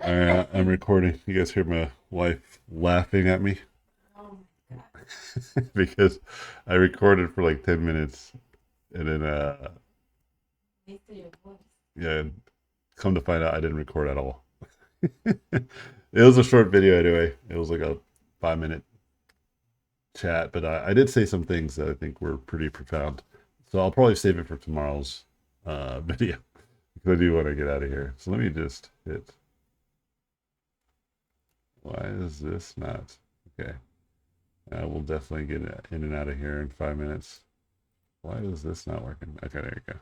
I'm recording. You guys hear my wife laughing at me Oh my God. because I recorded for like 10 minutes and then Listen to your voice. yeah, come to find out I didn't record at all. It was a short video anyway. It was like a 5 minute chat, but I did say some things that I think were pretty profound. So I'll probably save it for tomorrow's video because I do want to get out of here. So let me just hit. Why is this not? Okay. We'll definitely get in and out of here in 5 minutes. Why is this not working? Okay, there you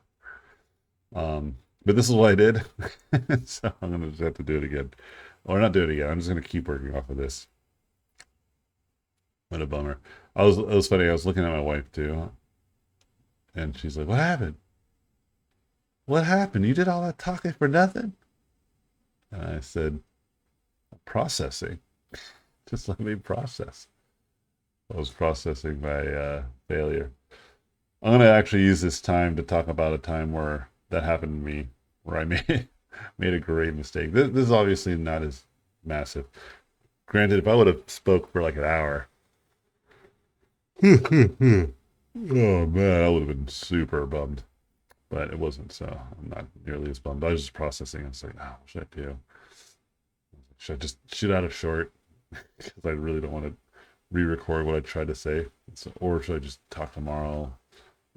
go. But this is what I did. So I'm gonna just have to do it again. Or not do it again. I'm just gonna keep working off of this. What a bummer. It was funny, I was looking at my wife too, and she's like, "What happened? What happened? You did all that talking for nothing?" And I said, processing. Just let me process. I was processing my failure. I'm gonna actually use this time to talk about a time where that happened to me, where I made made a great mistake. This is obviously not as massive. Granted, if I would have spoke for like an hour, oh man, I would have been super bummed. But it wasn't, so I'm not nearly as bummed. I was just processing. I was like, oh, what should I do? Should I just shoot out of short? Because I really don't want to re-record what I tried to say. So, or should I just talk tomorrow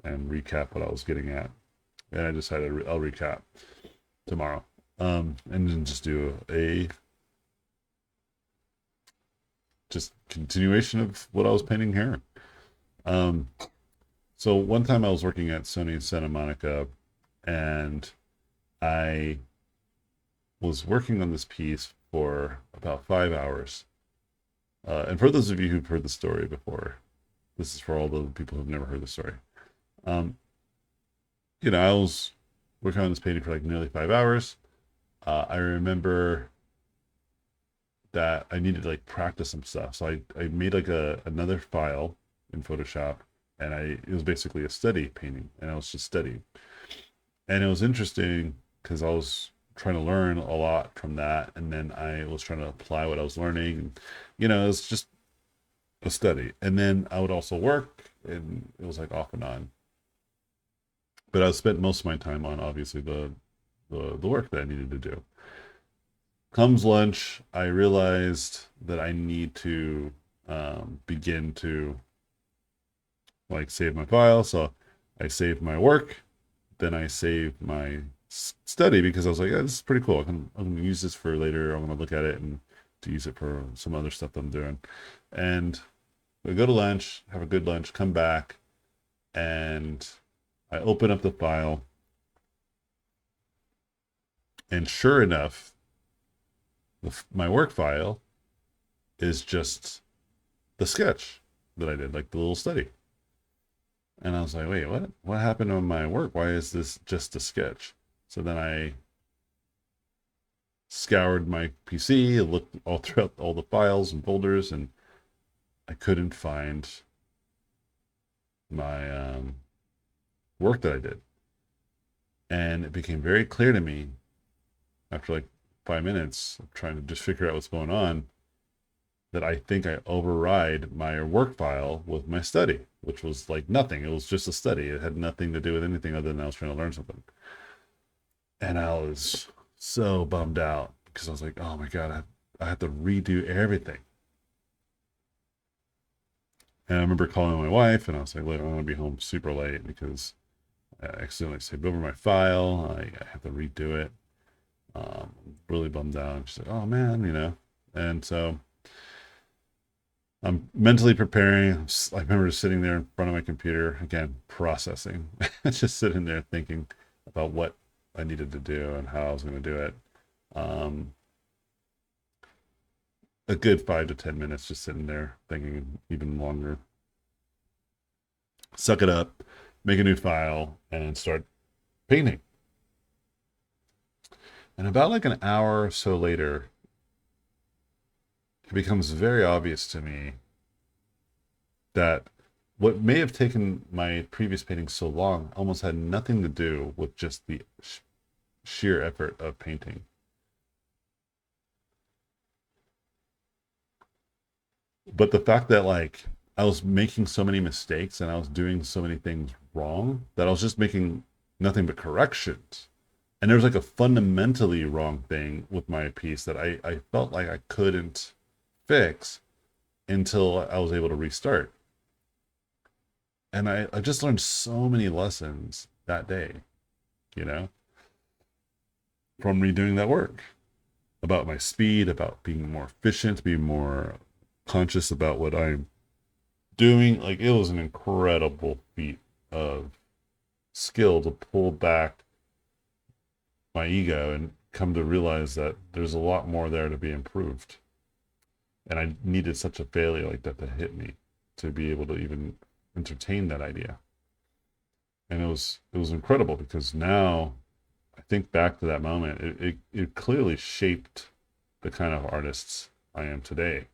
and recap what I was getting at? And I decided I'll recap tomorrow, and then just do a just continuation of what I was painting here. Um, so one time I was working at Sony in Santa Monica, and I was working on this piece for about 5 hours. And for those of you who've heard the story before, this is for all the people who've never heard the story. Um, I was working on this painting for like nearly 5 hours. I remember that I needed to like practice some stuff. So I made like another file in Photoshop, and it was basically a study painting, and I was just studying. And it was interesting because I was trying to learn a lot from that, and then I was trying to apply what I was learning. And, it was just a study. And then I would also work, and it was like off and on. But I spent most of my time on obviously the work that I needed to do. Comes lunch, I realized that I need to begin to like save my file. So I saved my work, then I saved my study because I was like, yeah, this is pretty cool. I'm gonna use this for later. I'm gonna look at it and to use it for some other stuff that I'm doing. And we go to lunch, have a good lunch, come back, and I open up the file, and sure enough, my work file is just the sketch that I did, like the little study. And I was like, wait, what? What happened to my work? Why is this just a sketch? So then I scoured my PC, looked all throughout all the files and folders, and I couldn't find my work that I did. And it became very clear to me after like 5 minutes of trying to just figure out what's going on that I think I override my work file with my study, which was like nothing. It was just a study. It had nothing to do with anything other than I was trying to learn something. And I was so bummed out because I was like, oh my God, I have to redo everything. And I remember calling my wife and I was like, look, I'm going to be home super late because I accidentally saved over my file. I have to redo it. Really bummed out. And she's like, oh man. And so I'm mentally preparing. I remember just sitting there in front of my computer, again, processing, just sitting there thinking about what I needed to do and how I was going to do it. Um, a good 5 to 10 minutes just sitting there thinking even longer. Suck it up, make a new file, and start painting. And about like an hour or so later, it becomes very obvious to me that what may have taken my previous painting so long almost had nothing to do with just the sheer effort of painting. But the fact that like I was making so many mistakes and I was doing so many things wrong that I was just making nothing but corrections. And there was like a fundamentally wrong thing with my piece that I felt like I couldn't fix until I was able to restart. And I just learned so many lessons that day, you know, from redoing that work about my speed, about being more efficient, being more conscious about what I'm doing. Like it was an incredible feat of skill to pull back my ego and come to realize that there's a lot more there to be improved. And I needed such a failure like that to hit me to be able to even entertain that idea. And it was incredible because now I think back to that moment, it clearly shaped the kind of artists I am today.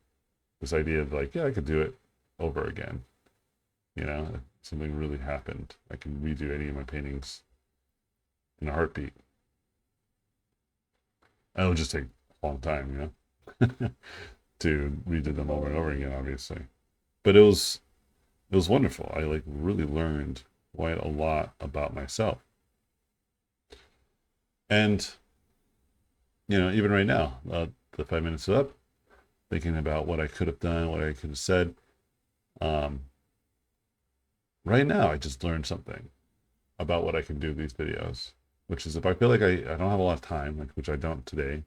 This idea of like, yeah, I could do it over again. You know, if something really happened, I can redo any of my paintings in a heartbeat. It would just take a long time, you know, to redo them over and over again, obviously. But it was wonderful. I like really learned quite a lot about myself. And you know, even right now, the 5 minutes is up, thinking about what I could have done, what I could have said. Um, right now, I just learned something about what I can do with these videos, which is if I feel like I don't have a lot of time, like which I don't today,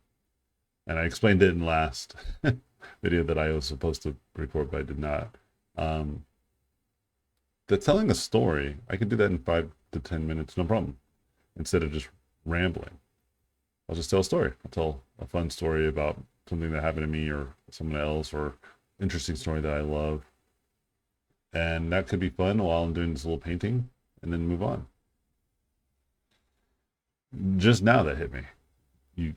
and I explained it in last video that I was supposed to record, but I did not. Um, that telling a story, I can do that in 5 to 10 minutes, no problem, instead of just rambling. I'll just tell a story. I'll tell a fun story about something that happened to me or someone else, or interesting story that I love. And that could be fun while I'm doing this little painting and then move on. Just now that hit me. You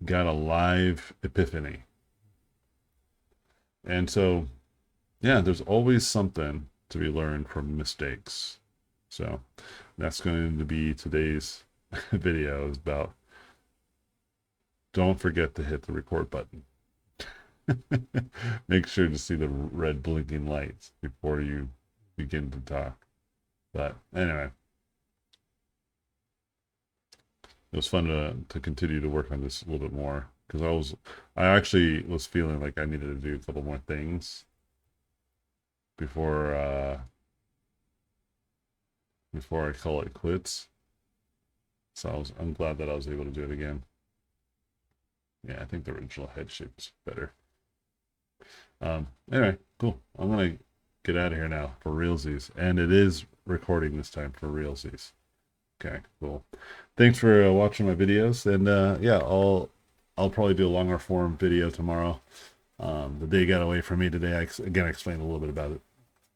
got a live epiphany. And so yeah, there's always something to be learned from mistakes. So that's going to be today's video is about don't forget to hit the record button. Make sure to see the red blinking lights before you begin to talk. But anyway, it was fun to continue to work on this a little bit more because I actually was feeling like I needed to do a couple more things before I call it quits. So I'm glad that I was able to do it again. Yeah, I think the original head shape is better. Anyway, cool. I'm gonna get out of here now for realsies, and it is recording this time for realsies. Okay, cool. Thanks for watching my videos, and yeah, I'll probably do a longer form video tomorrow. The day got away from me today. I explained a little bit about it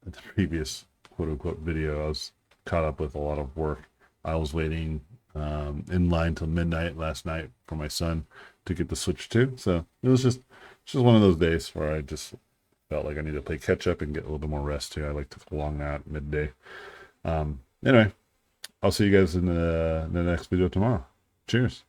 in the previous quote unquote video. I was caught up with a lot of work. I was waiting in line till midnight last night for my son to get the Switch 2. So it was just one of those days where I just felt like I need to play catch up and get a little bit more rest too. I like to prolong that midday. Anyway, I'll see you guys in the next video tomorrow. Cheers.